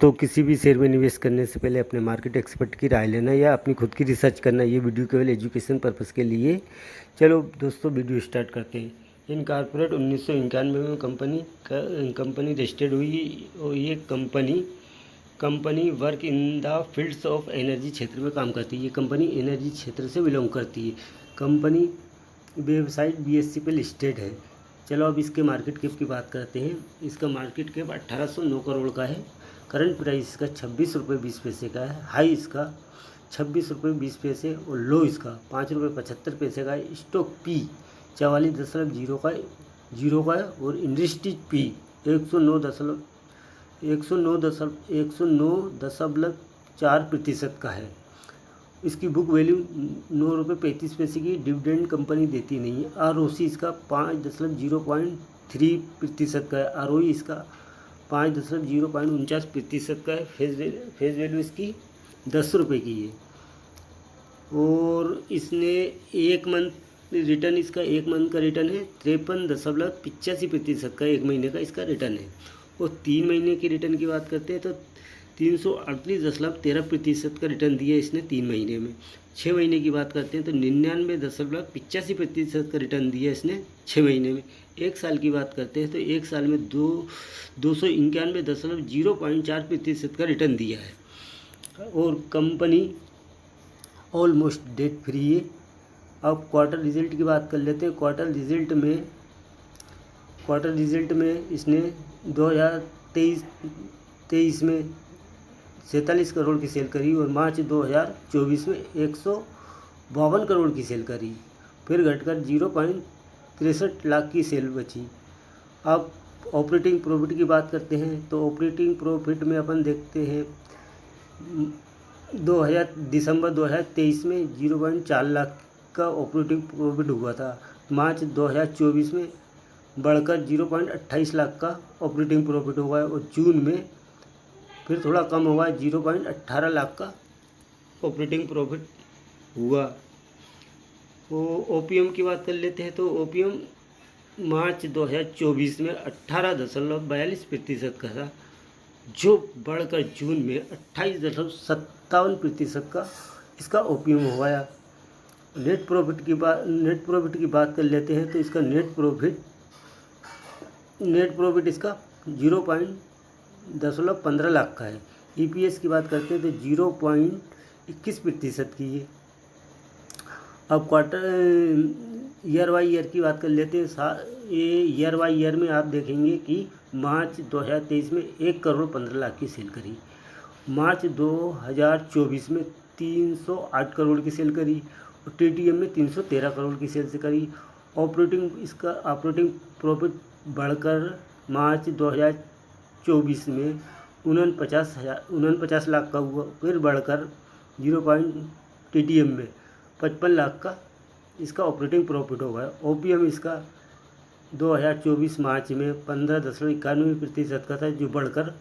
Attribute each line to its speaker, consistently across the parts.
Speaker 1: तो किसी भी शेयर में निवेश करने से पहले अपने मार्केट एक्सपर्ट की राय लेना या अपनी खुद की रिसर्च करना, ये वीडियो केवल एजुकेशन पर्पज़ के लिए। चलो दोस्तों, वीडियो स्टार्ट करते हैं। इनकॉर्पोरेट 1991 में कंपनी रजिस्टर्ड हुई और ये company work in the fields of energy क्षेत्र में काम करती है। ये कंपनी एनर्जी क्षेत्र से बिलोंग करती है। कंपनी वेबसाइट BSE पे लिस्टेड है। चलो अब इसके मार्केट कैप की बात करते हैं। इसका मार्केट कैप 1809 करोड़ का है। करंट प्राइस इसका 26 रुपये 20 पैसे का है। हाई इसका 26 रुपये 20 पैसे और लो इसका 5 रुपये 75 पैसे का है। स्टॉक P 44.0 का है और इंडस्ट्रीज P 109.4% का है। इसकी बुक वैल्यू 9 रुपये 35 पैसे की। डिविडेंड कंपनी देती नहीं है। ROC इसका 5.03% का है। ROE इसका 5.49% का है। फेस वैल्यू इसकी 10 रुपये की है। और इसने एक मंथ का रिटर्न है 53.85% का। एक महीने का इसका रिटर्न है। और 3 महीने के रिटर्न की बात करते हैं तो 338.13% का रिटर्न दिया इसने 3 महीने में। 6 महीने की बात करते हैं तो 99.85% का रिटर्न दिया इसने 6 महीने में। 1 साल की बात करते हैं तो 1 साल में 291.04% का रिटर्न दिया है। और कंपनी ऑलमोस्ट डेट फ्री है। अब क्वार्टर रिजल्ट की बात कर लेते हैं। क्वार्टर रिजल्ट में इसने 2023 में 47 करोड़ की सेल करी और मार्च 2024 में 152 करोड़ की सेल करी। फिर घटकर 0.63 लाख की सेल बची। अब ऑपरेटिंग प्रॉफिट की बात करते हैं तो ऑपरेटिंग प्रॉफिट में अपन देखते हैं दिसंबर 2023 में 0.4 लाख का ऑपरेटिंग प्रॉफिट हुआ था। मार्च 2024 में बढ़कर 0.28 लाख का ऑपरेटिंग प्रॉफिट हुआ है और जून में फिर थोड़ा कम हुआ है, 0.18 लाख का ऑपरेटिंग प्रॉफिट हुआ। वो OPM की बात कर लेते हैं तो OPM मार्च 2024 में 18.42% का था, जो बढ़कर जून में 28.57% का इसका OPM हुआ। नेट प्रॉफिट की बात कर लेते हैं तो इसका नेट प्रॉफिट इसका 0.15 लाख का है। EPS की बात करते हैं तो 0.21% की है। अब क्वार्टर ईयर बाई ईयर की बात कर लेते हैं। ये ईयर बाई ईयर में आप देखेंगे कि मार्च 2023 में 1 करोड़ 15 लाख की सेल करी। मार्च 2024 में 308 करोड़ की सेल करी और TTM में 313 करोड़ की सेल से करी। ऑपरेटिंग प्रॉफिट बढ़कर मार्च 2024 में 49 लाख का हुआ। फिर बढ़कर TTM में 55 लाख का इसका ऑपरेटिंग प्रॉफिट हो गया। OPM इसका 2024 मार्च में 15.91% का था, जो बढ़कर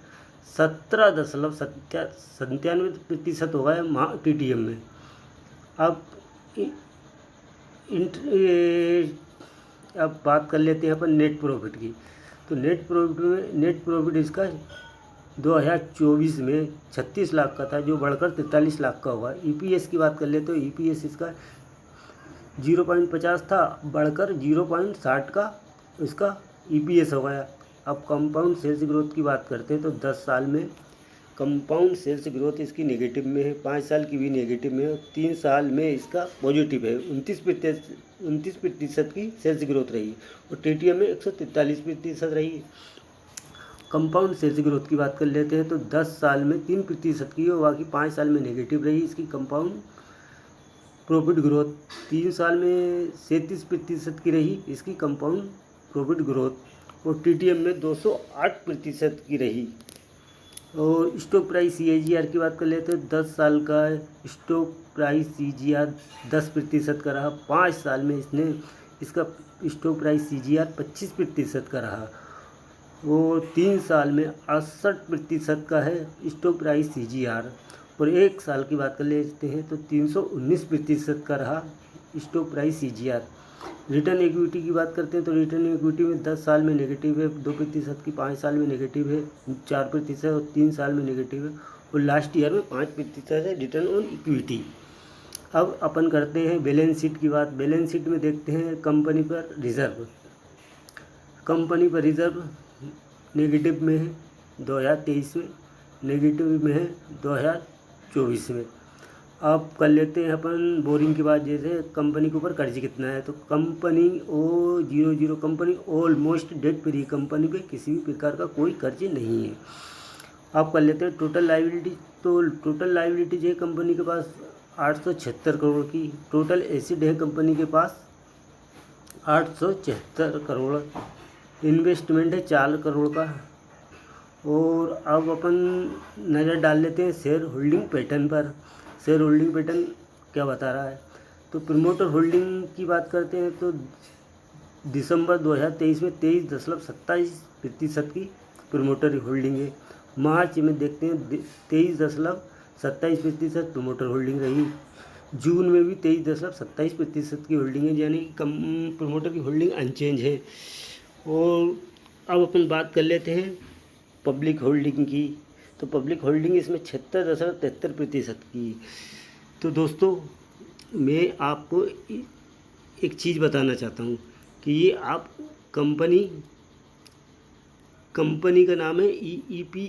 Speaker 1: 17.97% हो गया TTM में। अब बात कर लेते हैं अपन नेट प्रॉफिट की। तो नेट प्रॉफिट इसका 2024 में 36 लाख का था, जो बढ़कर 43 लाख का हुआ। EPS की बात कर ले तो EPS इसका 0.50 था, बढ़कर 0.60 का इसका EPS हो गया। अब कंपाउंड सेल्स ग्रोथ की बात करते हैं तो 10 साल में कंपाउंड सेल्स ग्रोथ इसकी नेगेटिव में है, 5 साल की भी नेगेटिव में है, 3 साल में इसका पॉजिटिव है। 29% की सेल्स ग्रोथ रही और TTM में 143% रही। कंपाउंड सेल्स ग्रोथ की बात कर लेते हैं तो 10 साल में 3% की और बाकी 5 साल में नेगेटिव रही इसकी कंपाउंड प्रॉफिट ग्रोथ। 3 साल में 37% की रही इसकी कंपाउंड प्रॉफिट ग्रोथ और TTM में 208% की रही। और स्टॉक प्राइस CAGR की बात कर लेते हैं। 10 साल का स्टॉक प्राइस CAGR 10% का रहा। 5 साल में इसका स्टॉक प्राइस CAGR 25% का रहा और 3 साल में 68% का है स्टॉक प्राइस CAGR। और 1 साल की बात कर लेते हैं तो 319% का रहा stock price CAGR। Return equity की बात करते हैं तो रिटर्न इक्विटी में 10 साल में नेगेटिव है 2% की, 5 साल में नेगेटिव है 4% और 3 साल में नेगेटिव है और लास्ट ईयर में 5% है रिटर्न ऑन इक्विटी। अब अपन करते हैं बैलेंस शीट की बात। बैलेंस शीट में देखते हैं कंपनी पर रिजर्व। कंपनी पर रिजर्व नेगेटिव में है 2023 में, नेगेटिव में है 2024 में। अब कर लेते हैं अपन बोरिंग की बात। जैसे कंपनी के ऊपर कर्ज कितना है तो company O00 company almost debt free, company पे किसी भी प्रकार का कोई कर्ज नहीं है। अब कर लेते हैं टोटल लाइबिलिटी। तो टोटल लाइबिलिटीज है कंपनी के पास 876 करोड़ की। टोटल एसिड है कंपनी के पास 876 करोड़। इन्वेस्टमेंट है 4 करोड़ का। और अब अपन नज़र डाल लेते हैं शेयर होल्डिंग पैटर्न पर। शेयर होल्डिंग पैटर्न क्या बता रहा है तो प्रमोटर होल्डिंग की बात करते हैं तो दिसंबर 2023 में 23.27% की प्रमोटर होल्डिंग है। मार्च में देखते हैं 23.27% प्रमोटर होल्डिंग रही। जून में भी 23.27% की होल्डिंग है, यानी कम प्रमोटर की होल्डिंग अनचेंज है। और अब अपन बात कर लेते हैं पब्लिक होल्डिंग की। तो पब्लिक होल्डिंग इसमें 76.73% की। तो दोस्तों मैं आपको एक चीज़ बताना चाहता हूँ कि ये आप कंपनी का नाम है EP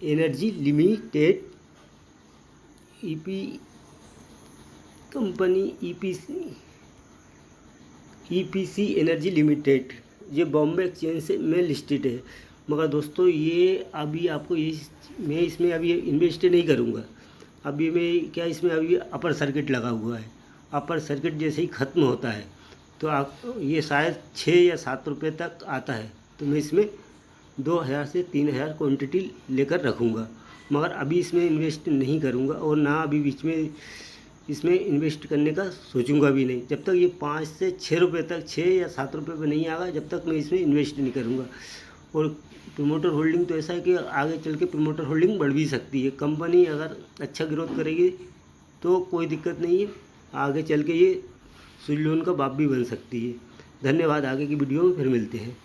Speaker 1: energy limited. EPC energy limited, ये बॉम्बे एक्सचेंज से में लिस्टेड है। मगर दोस्तों ये अभी आपको मैं इसमें अभी इन्वेस्ट नहीं करूँगा। अभी मैं क्या, इसमें अभी अपर सर्किट लगा हुआ है। अपर सर्किट जैसे ही ख़त्म होता है तो आप ये शायद 6 या 7 रुपये तक आता है, तो मैं इसमें 2000 से 3000 क्वांटिटी लेकर रखूँगा। मगर अभी इसमें इन्वेस्ट नहीं करूँगा और ना अभी बीच में इसमें इन्वेस्ट करने का सोचूंगा भी नहीं। जब तक ये 5 से 6 रुपये तक, 6 या 7 रुपये पे नहीं आएगा, जब तक मैं इसमें इन्वेस्ट नहीं करूँगा। और प्रमोटर होल्डिंग तो ऐसा है कि आगे चल के प्रमोटर होल्डिंग बढ़ भी सकती है। कंपनी अगर अच्छा ग्रोथ करेगी तो कोई दिक्कत नहीं है, आगे चल के ये सुल्लोन का बाप भी बन सकती है। धन्यवाद। आगे की वीडियो में फिर मिलते हैं।